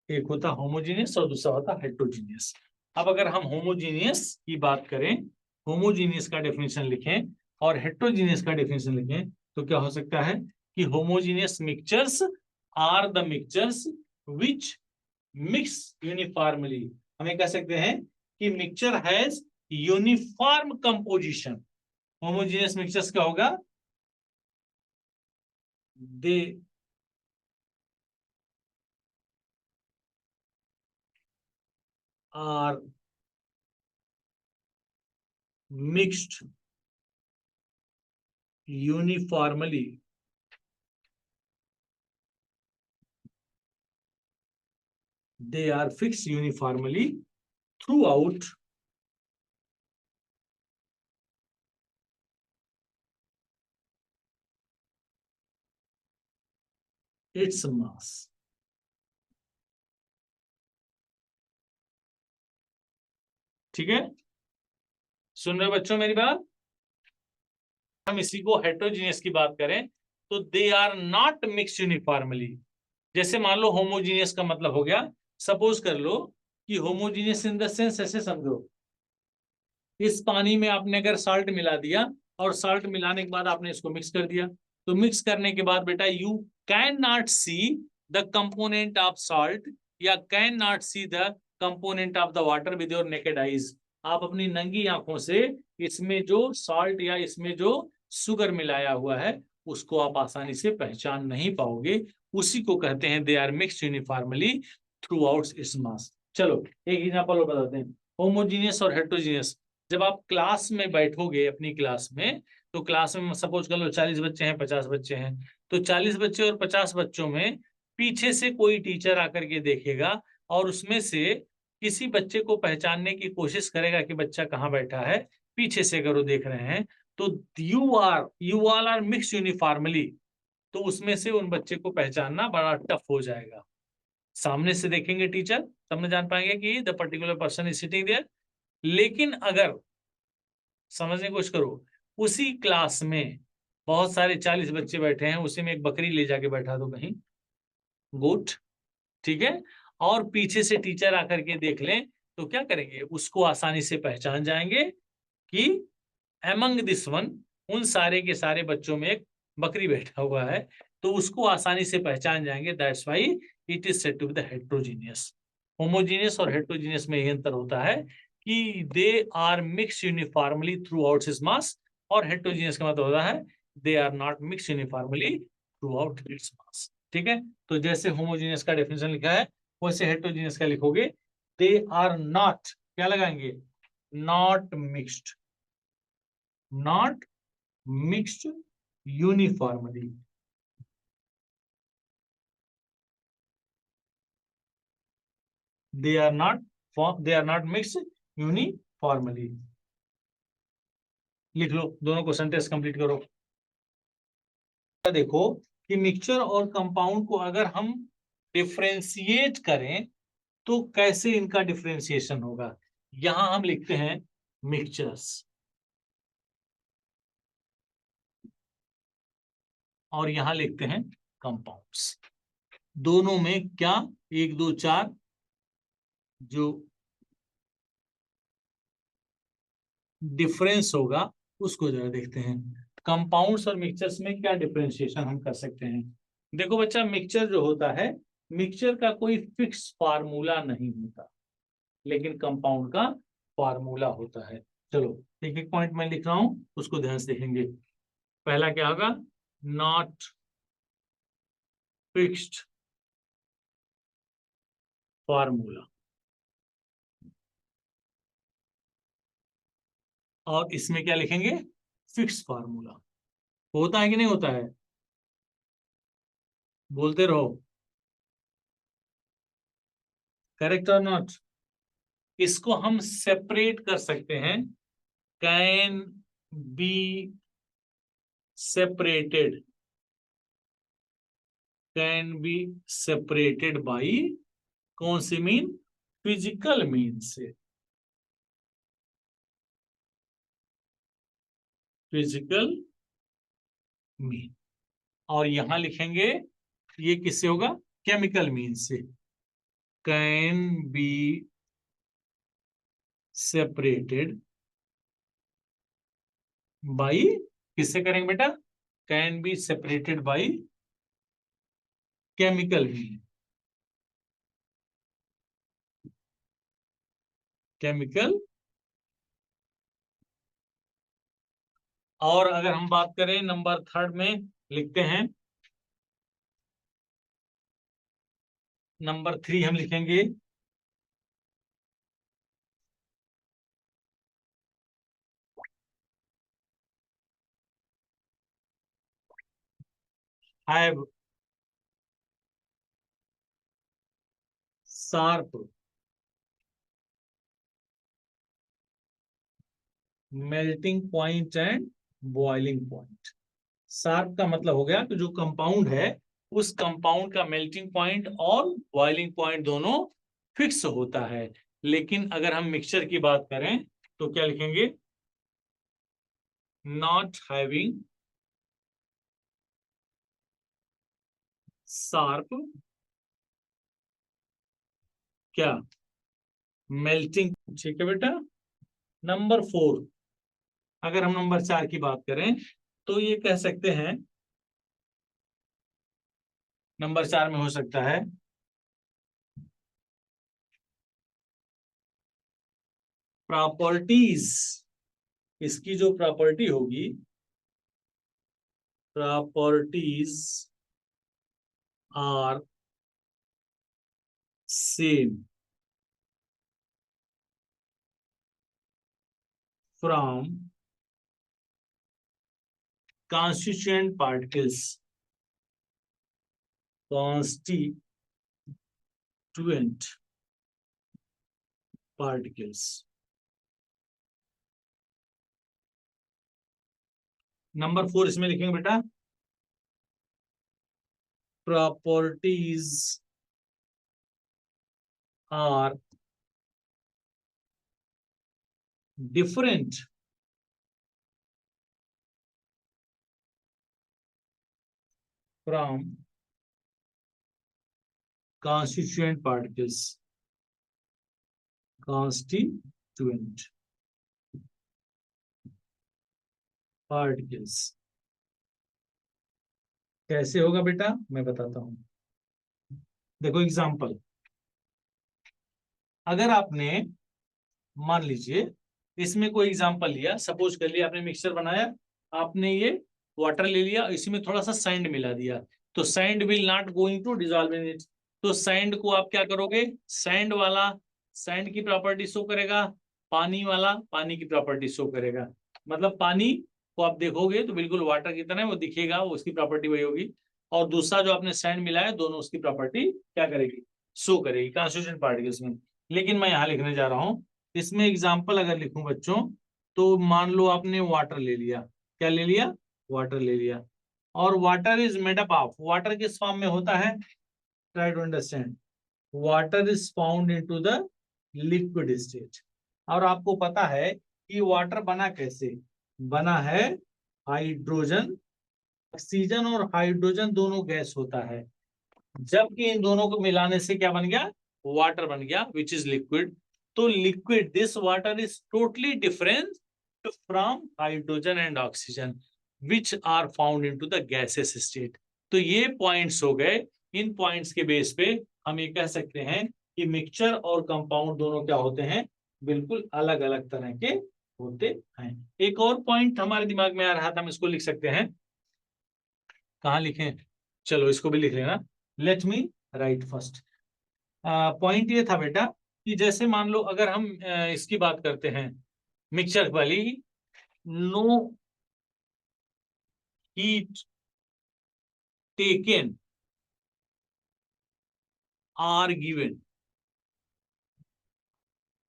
एक होता होमोजीनियस और दूसरा होता हेट्रोजीनियस। अब अगर हम होमोजीनियस की बात करें, होमोजीनियस का डेफिनेशन लिखें और हेट्रोजीनियस का डेफिनेशन लिखें, तो क्या हो सकता है कि homogeneous mixtures are the mixtures which mix uniformly. हमें कह सकते हैं कि mixture has uniform composition. Homogeneous mixtures क्या होगा, they are mixed uniformly they are fixed uniformly throughout its mass। ठीक है, सुन रहे बच्चों मेरी बात। हम इसी को हेट्रोजीनियस की बात करें तो they are not mix uniformly. जैसे मान लो होमोजीनियस का मतलब हो गया, सपोज कर लो कि होमोजीनियस इन द सेंस ऐसे समझो, इस पानी में आपने अगर साल्ट मिला दिया और साल्ट मिलाने के बाद आपने इसको मिक्स कर दिया, तो मिक्स करने के बाद बेटा you can not see the component of salt या can not see the component of the water with your naked eyes. आप अपनी नंगी आंखों से इसमें जो सॉल्ट या इसमें जो शुगर मिलाया हुआ है उसको आप आसानी से पहचान नहीं पाओगे। उसी को कहते हैं they are mixed uniformly throughout its mass. चलो एक एग्जांपल और बताते हैं, होमोजीनियस और हेट्रोजीनियस। जब आप क्लास में बैठोगे अपनी क्लास में, तो क्लास में सपोज कर लो 40 बच्चे हैं, 50 बच्चे हैं, तो 40 बच्चे और 50 बच्चों में पीछे से कोई टीचर आकर के देखेगा और उसमें से किसी बच्चे को पहचानने की कोशिश करेगा कि बच्चा कहाँ बैठा है। पीछे से अगर वो देख रहे हैं तो you all are mix uniformly, तो उसमें से उन बच्चे को पहचानना बड़ा टफ हो जाएगा। सामने से देखेंगे टीचर तब न जान पाएंगे कि the particular person is sitting there. लेकिन अगर समझने की कोशिश करो, उसी क्लास में बहुत सारे 40 बच्चे बैठे हैं, उसी में एक बकरी ले जाके बैठा दो कहीं, गोट, ठीक है, और पीछे से टीचर आकर के देख लें तो क्या करेंगे, उसको आसानी से पहचान जाएंगे कि एमंग दिस वन, उन सारे के सारे बच्चों में एक बकरी बैठा हुआ है, तो उसको आसानी से पहचान जाएंगे। That's why it is said to be the heterogeneous. Homogeneous और हेट्रोजीनियस में यह अंतर होता है कि they are mix uniformly throughout its mass, और हेट्रोजीनियस का मतलब होता है they are not mix uniformly throughout its mass. ठीक है, तो जैसे होमोजीनियस का डेफिनेशन लिखा है वैसे हेटेरोजीनियस का लिखोगे, दे आर नॉट, क्या लगाएंगे, not mixed, not mixed uniformly, they are not mixed uniformly। लिख लो, दोनों को सेंटेंस कंप्लीट करो। देखो कि मिक्सचर और कंपाउंड को अगर हम डिफरेंशिएट करें तो कैसे इनका डिफरेंशिएशन होगा। यहां हम लिखते हैं मिक्सचर्स और यहां लिखते हैं कंपाउंड्स। दोनों में क्या 1 2 4 जो डिफरेंस होगा उसको जरा देखते हैं। कंपाउंड्स और मिक्सचर्स में क्या डिफरेंशिएशन हम कर सकते हैं। देखो बच्चा, मिक्सचर जो होता है, मिक्सचर का कोई फिक्स फार्मूला नहीं होता, लेकिन कंपाउंड का फार्मूला होता है। चलो एक एक पॉइंट मैं लिख रहा हूं, उसको ध्यान से देखेंगे। पहला क्या होगा, नॉट फिक्स्ड फार्मूला, और इसमें क्या लिखेंगे, फिक्स फार्मूला। होता है कि नहीं होता है, बोलते रहो, करेक्ट और नॉट। इसको हम सेपरेट कर सकते हैं, can be separated, can be separated by कौन सी मीन, फिजिकल मीन से, फिजिकल मीन। और यहां लिखेंगे ये किससे होगा, केमिकल मीन से, कैन बी सेपरेटेड बाई, किससे करेंगे बेटा, can be separated by chemical mean, chemical. और अगर हम बात करें नंबर 3 में, लिखते हैं नंबर 3 हम लिखेंगे have sharp melting point and boiling point. Sharp का मतलब हो गया कि जो कंपाउंड है उस कंपाउंड का मेल्टिंग पॉइंट और बॉइलिंग पॉइंट दोनों फिक्स होता है। लेकिन अगर हम मिक्सचर की बात करें तो क्या लिखेंगे, नॉट हैविंग शार्प, क्या, मेल्टिंग। ठीक है बेटा। नंबर 4, अगर हम नंबर 4 की बात करें तो ये कह सकते हैं, नंबर 4 में हो सकता है प्रॉपर्टीज, इसकी जो प्रॉपर्टी होगी, properties are same from constituent particles, constituent particles। Number 4 इसमें लिखेंगे बेटा, properties are different from constituent particles, constituent particles। कैसे होगा बेटा, मैं बताता हूं। देखो एग्जांपल, अगर आपने मान लीजिए इसमें कोई एग्जांपल लिया, सपोज कर लिया आपने मिक्सचर बनाया, आपने ये वाटर ले लिया, इसी में थोड़ा सा सैंड मिला दिया, तो sand will not going to dissolve in it. तो सैंड को आप क्या करोगे, सैंड वाला सैंड की प्रॉपर्टी शो करेगा, पानी वाला पानी की प्रॉपर्टी शो करेगा। मतलब पानी को आप देखोगे तो बिल्कुल वाटर की तरह वो दिखेगा, वो उसकी प्रॉपर्टी वही होगी। और दूसरा जो आपने सैंड मिलाया, दोनों उसकी प्रॉपर्टी क्या करेगी, शो करेगी कॉन्स्टिट्यूएंट पार्टिकल्स में। लेकिन मैं यहाँ लिखने जा रहा हूँ, इसमें एग्जाम्पल अगर लिखूं बच्चों, तो मान लो आपने वाटर ले लिया, क्या ले लिया, वाटर ले लिया। और water is made up of, water किस फॉर्म में होता है, try to understand, water is found into the liquid state. और आपको पता है कि वाटर बना कैसे, बना है हाइड्रोजन, ऑक्सीजन और हाइड्रोजन दोनों गैस होता है, जबकि इन दोनों को मिलाने से क्या बन गया, वाटर बन गया, विच इज लिक्विड। तो liquid, this water is totally different from hydrogen and oxygen which are found into the gases state. तो ये पॉइंट्स हो गए, इन पॉइंट्स के बेस पे हम ये कह सकते हैं कि मिक्सचर और कंपाउंड दोनों क्या होते हैं, बिल्कुल अलग अलग तरह के होते हैं। एक और पॉइंट हमारे दिमाग में आ रहा था, हम इसको लिख सकते हैं, कहाँ लिखें, चलो इसको भी लिख लेना, let me right first. Point ये था बेटा कि जैसे मान लो अगर हम इसकी बात करते हैं मिक्सचर वाली, no heat taken or given.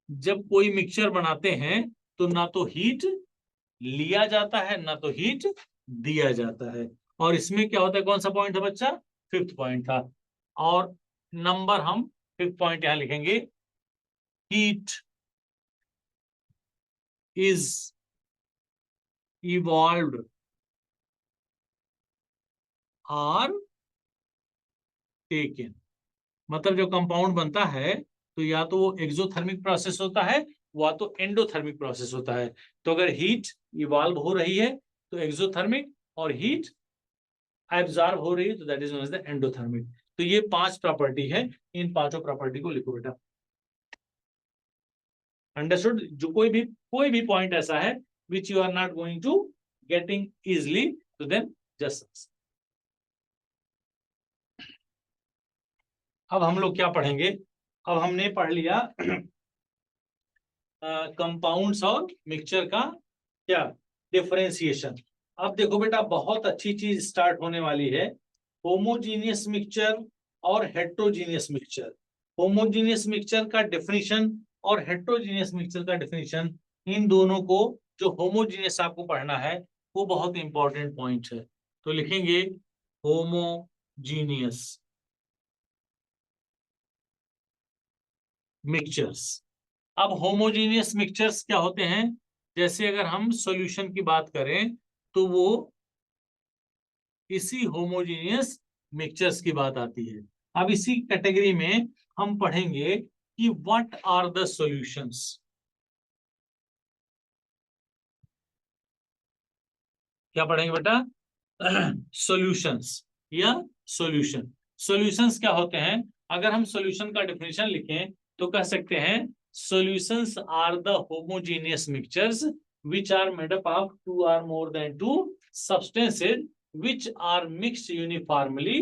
जब कोई मिक्सचर बनाते हैं तो ना तो हीट लिया जाता है ना तो हीट दिया जाता है। और इसमें क्या होता है, कौन सा पॉइंट था बच्चा, फिफ्थ पॉइंट था। और नंबर हम फिफ्थ पॉइंट यहां लिखेंगे, heat is evolved or taken. मतलब जो कंपाउंड बनता है तो या तो वो एक्सोथर्मिक प्रोसेस होता है, या तो एंडोथर्मिक प्रोसेस होता है। तो अगर हीट इवॉल्व हो रही है तो एक्सोथर्मिक, और हीट एब्जॉर्ब हो रही है तो that is known as the endothermic. तो ये 5 प्रॉपर्टी है, इन पांचों प्रॉपर्टी को लिखो बेटा। अंडरस्टूड। जो कोई भी पॉइंट ऐसा है which you are not going to getting easily, तो देन जस्ट। अब हम लोग क्या पढ़ेंगे, अब हमने पढ़ लिया कंपाउंड्स और मिक्सचर का क्या डिफरेंशिएशन। अब देखो बेटा, बहुत अच्छी चीज स्टार्ट होने वाली है, होमोजीनियस मिक्सचर और हेट्रोजीनियस मिक्सचर। होमोजीनियस मिक्सचर का डेफिनेशन और हेट्रोजीनियस मिक्सचर का डेफिनेशन, इन दोनों को, जो होमोजीनियस आपको पढ़ना है वो बहुत इंपॉर्टेंट पॉइंट है। तो लिखेंगे होमोजीनियस मिक्सचर्स। अब होमोजीनियस मिक्सचर्स क्या होते हैं, जैसे अगर हम सॉल्यूशन की बात करें तो वो इसी होमोजीनियस मिक्सचर्स की बात आती है। अब इसी कैटेगरी में हम पढ़ेंगे कि व्हाट आर द सॉल्यूशंस। क्या पढ़ेंगे बेटा, सॉल्यूशंस या सॉल्यूशन। सॉल्यूशंस क्या होते हैं, अगर हम सॉल्यूशन का डेफिनेशन लिखें तो कह सकते हैं solutions are the homogeneous mixtures which are made up of 2 or more than 2 substances which are mixed uniformly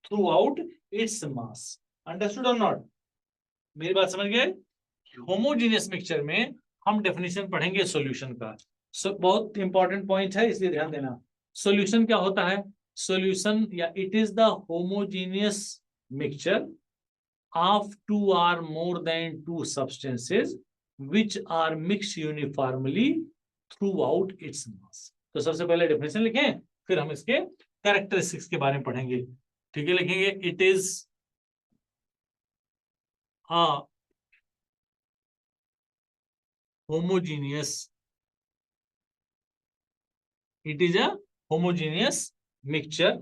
throughout its mass. Understood or not? मेरी बात समझ गए। होमोजेनियस मिक्सचर में हम डेफिनेशन पढ़ेंगे सॉल्यूशन का। बहुत इंपॉर्टेंट पॉइंट है, इसलिए ध्यान देना। सॉल्यूशन क्या होता है, सॉल्यूशन या it is the homogeneous mixture of 2 or more than 2 substances which are mixed uniformly throughout its mass। तो सबसे पहले डेफिनेशन लिखें, फिर हम इसके कैरेक्टरिस्टिक्स के बारे में पढ़ेंगे। ठीक है, लिखेंगे it is a homogeneous, it is a homogeneous mixture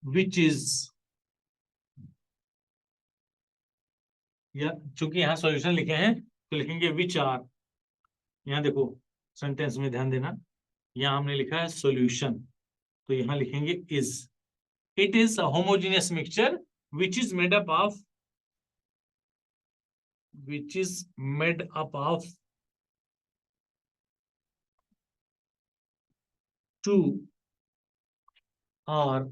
which is, या चूंकि यहां सॉल्यूशन लिखे हैं तो लिखेंगे विच आर। यहां देखो सेंटेंस में ध्यान देना, यहां हमने लिखा है सॉल्यूशन तो यहां लिखेंगे is. It is a homogeneous mixture which is made up of, which is made up of 2 or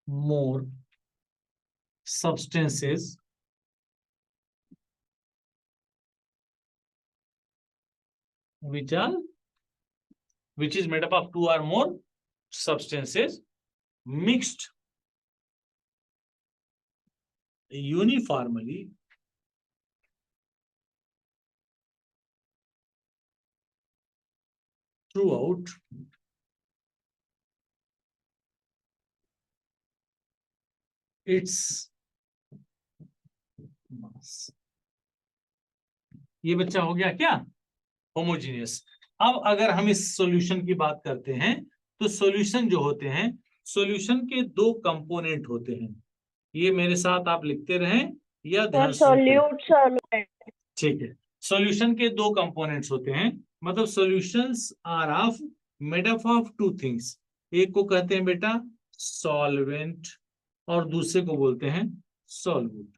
more substances which is made up of 2 or more substances mixed uniformly throughout its mass. ये बच्चा हो गया क्या? Homogeneous. अब अगर हम इस solution की बात करते हैं तो सॉल्यूशन जो होते हैं, सॉल्यूशन के दो कंपोनेंट होते हैं. ये मेरे साथ आप लिखते रहें या ध्यान से सुनते. ठीक है. सॉल्यूशन के दो कंपोनेंट्स होते हैं, मतलब solutions are of made up of two things. एक को कहते हैं बेटा सॉल्वेंट और दूसरे को बोलते हैं सॉल्यूट.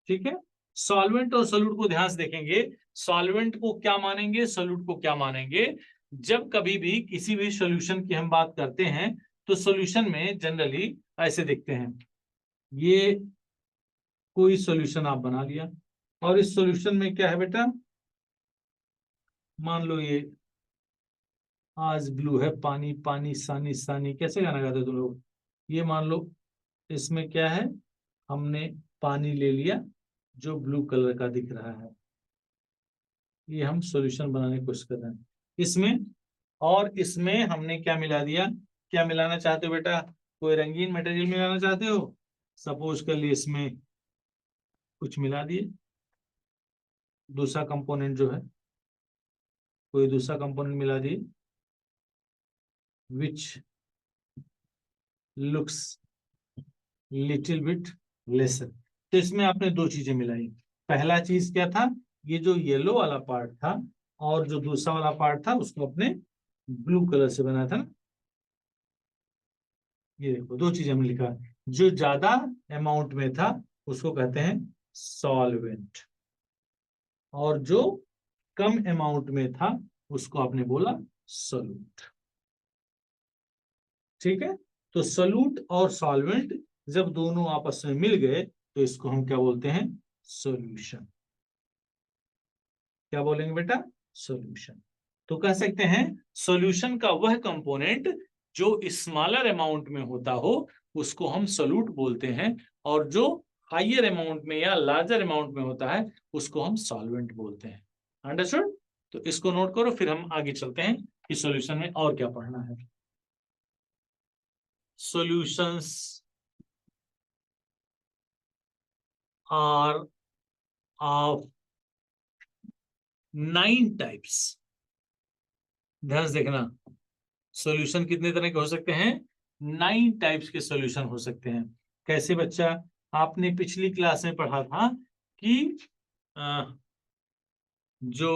ठीक है. सॉल्वेंट और सॉल्यूट को ध्यान से देखेंगे. सॉल्वेंट को क्या मानेंगे, सॉल्यूट को क्या मानेंगे? जब कभी भी किसी भी सॉल्यूशन की हम बात करते हैं तो सॉल्यूशन में जनरली ऐसे देखते हैं. ये कोई सॉल्यूशन आप बना लिया और इस सॉल्यूशन में क्या है बेटा, मान लो ये आज ब्लू है, पानी पानी सानी सानी, कैसे गाना गाते तुम लोग? ये मान लो इसमें क्या है, हमने पानी ले लिया जो ब्लू कलर का दिख रहा है. ये हम सॉल्यूशन बनाने की कोशिश कर रहे हैं इसमें, और इसमें हमने क्या मिला दिया? क्या मिलाना चाहते हो बेटा? कोई रंगीन मटेरियल मिलाना चाहते हो? सपोज कर लिए इसमें कुछ मिला दिए, दूसरा कंपोनेंट जो है, कोई दूसरा कंपोनेंट मिला दिए which looks little bit lesser. तो इसमें आपने दो चीजें मिलाई. पहला चीज क्या था, ये जो येलो वाला पार्ट था और जो दूसरा वाला पार्ट था उसको अपने ब्लू कलर से बनाया था ना. ये देखो दो चीजें हमने लिखा. जो ज्यादा अमाउंट में था उसको कहते हैं सॉल्वेंट, और जो कम अमाउंट में था उसको आपने बोला सॉल्यूट. ठीक है. तो सॉल्यूट और सॉल्वेंट जब दोनों आपस में मिल गए तो इसको हम क्या बोलते हैं? सॉल्यूशन. क्या बोलेंगे बेटा? सॉल्यूशन. तो कह सकते हैं सॉल्यूशन का वह कंपोनेंट जो स्मॉलर अमाउंट में होता हो उसको हम सॉल्यूट बोलते हैं, और जो हायर अमाउंट में या लार्जर अमाउंट में होता है उसको हम सॉल्वेंट बोलते हैं. अंडरस्टूड? तो इसको नोट करो, फिर हम आगे चलते हैं कि सॉल्यूशन में और क्या पढ़ना है. Solutions are of 9 types. ध्यान से देखना, सॉल्यूशन कितने तरह के हो सकते हैं? 9 टाइप्स के सॉल्यूशन हो सकते हैं. कैसे बच्चा? आपने पिछली क्लास में पढ़ा था कि जो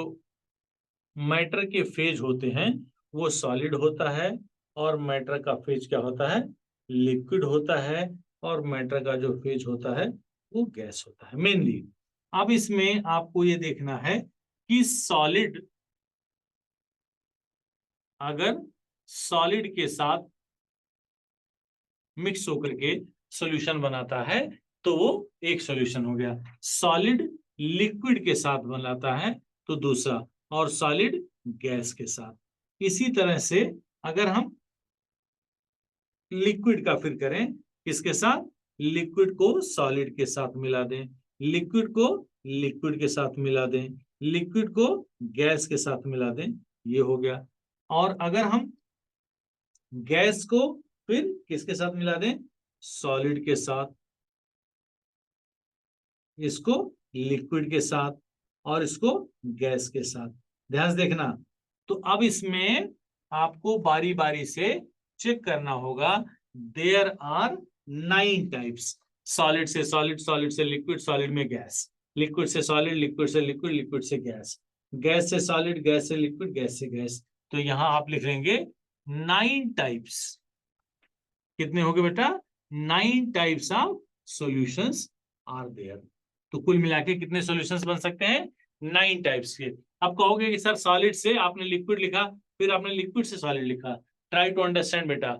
मैटर के फेज होते हैं वो सॉलिड होता है, और मैटर का फेज क्या होता है? लिक्विड होता है, और मैटर का जो फेज होता है वो गैस होता है मेनली. अब इसमें आपको ये देखना है कि सॉलिड अगर सॉलिड के साथ मिक्स होकर के सॉल्यूशन बनाता है तो वो एक सॉल्यूशन हो गया. सॉलिड लिक्विड के साथ बनाता है तो दूसरा, और सॉलिड गैस के साथ. इसी तरह से अगर हम लिक्विड का फिर करें, किसके साथ? लिक्विड को सॉलिड के साथ मिला दें, लिक्विड को लिक्विड के साथ मिला दें, लिक्विड को गैस के साथ मिला दें, ये हो गया. और अगर हम गैस को फिर किसके साथ मिला दें? सॉलिड के साथ, इसको लिक्विड के साथ, और इसको गैस के साथ. ध्यान से देखना. तो अब इसमें आपको बारी बारी से चेक करना होगा. There are 9 types. सॉलिड से सॉलिड, सॉलिड से लिक्विड, सॉलिड में गैस, लिक्विड से सॉलिड, लिक्विड से लिक्विड, लिक्विड से गैस, गैस से सॉलिड, गैस से लिक्विड, गैस से गैस. तो यहां आप लिख लेंगे 9 टाइप्स. कितने हो गए बेटा? 9 types of solutions are there. तो कुल मिला के कितने सॉल्यूशंस बन सकते हैं? 9 टाइप्स के। अब कहोगे कि सर सॉलिड से आपने लिक्विड लिखा, फिर आपने लिक्विड से सॉलिड लिखा। ट्राई टू अंडरस्टैंड बेटा,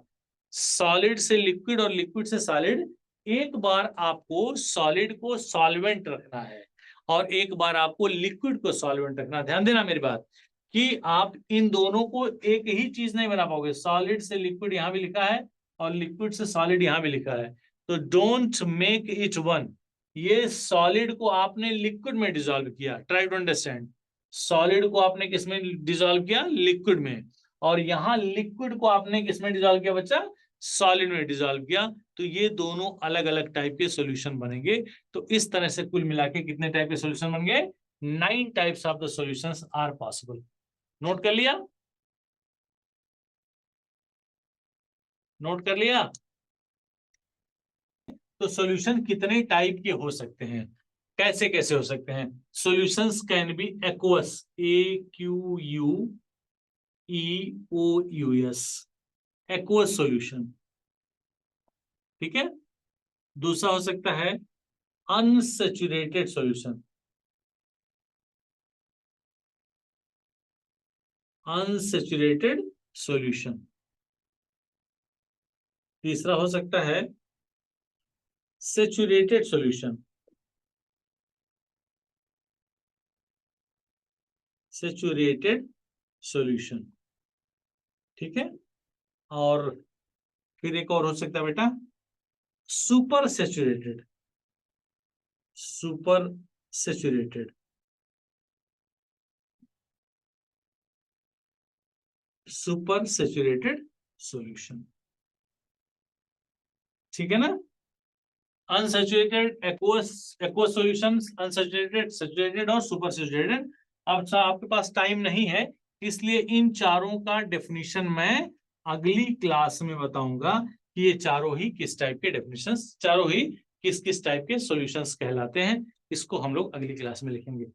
सॉलिड से लिक्विड और लिक्विड से सॉलिड, एक बार आपको सॉलिड को सॉल्वेंट रखना है और एक बार आपको लिक्विड को सॉल्वेंट रखना। ध्यान देना मेरी बात कि आप इन दोनों को एक ही चीज नहीं बना पाओगे। सॉलिड से लिक्विड यहां भी लिखा है और लिक्विड से सॉलिड यहां भी लिखा है, तो डोंट मेक इट वन। ये सॉलिड को आपने लिक्विड में डिसॉल्व किया, ट्राई टू अंडरस्टैंड। सॉलिड को आपने किस में डिसॉल्व किया? लिक्विड में। और यहां लिक्विड को आपने किस में डिसॉल्व किया बच्चा? सॉलिड में डिसॉल्व किया। तो ये दोनों अलग अलग टाइप के सॉल्यूशन बनेंगे। तो इस तरह से कुल मिला के कितने टाइप के सॉल्यूशन बन गए? 9 types of the solutions are possible. Note कर लिया? नोट कर लिया? तो सॉल्यूशन कितने टाइप के हो सकते हैं, कैसे कैसे हो सकते हैं? Solutions can be aqueous, AQUEOUS, aqueous solution, ठीक है। दूसरा हो सकता है अनसैचुरेटेड सॉल्यूशन, अनसैचुरेटेड सॉल्यूशन। तीसरा हो सकता है सैचुरेटेड सॉल्यूशन, सैचुरेटेड सॉल्यूशन, ठीक है। और फिर एक और हो सकता है बेटा super saturated, super saturated, super saturated solution, ठीक है ना। Unsaturated, aqueous, aqueous solutions, unsaturated, saturated और सुपर सैचुरेटेड। अब आपके पास टाइम नहीं है, इसलिए इन चारों का डेफिनेशन मैं अगली क्लास में बताऊंगा कि ये चारों ही किस टाइप के डेफिनेशंस, चारों ही किस किस टाइप के सॉल्यूशंस कहलाते हैं। इसको हम लोग अगली क्लास में लिखेंगे।